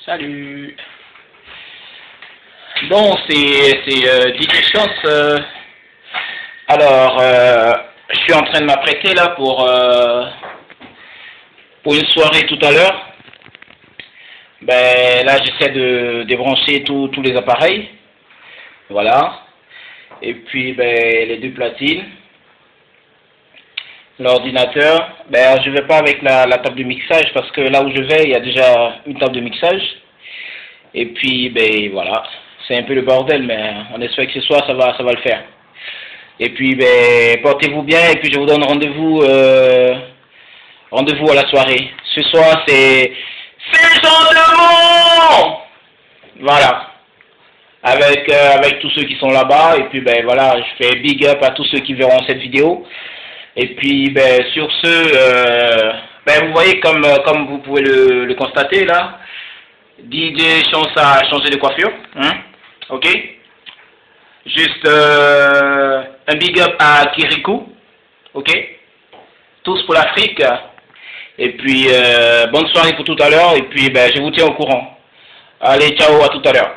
Salut. Bon, c'est DJ Chance. Alors, je suis en train de m'apprêter là pour une soirée tout à l'heure. Ben là, j'essaie de débrancher tous les appareils. Voilà. Et puis, ben, les deux platines. L'ordinateur, ben je vais pas avec la table de mixage parce que là où je vais, il y a déjà une table de mixage. Et puis, ben voilà, c'est un peu le bordel, mais on espère que ce soir ça va le faire. Et puis, ben portez-vous bien et puis je vous donne rendez-vous rendez-vous à la soirée. Ce soir c'est Saint-Jean-de-Mont. Voilà. Avec tous ceux qui sont là-bas et puis ben voilà, je fais big up à tous ceux qui verront cette vidéo. Et puis, ben, sur ce, ben, vous voyez, comme vous pouvez le constater, là, DJ Chance a changé de coiffure, hein, ok. Juste un big up à Kirikou, ok. Tous pour l'Afrique. Et puis, bonne soirée pour tout à l'heure, et puis, ben, je vous tiens au courant. Allez, ciao, à tout à l'heure.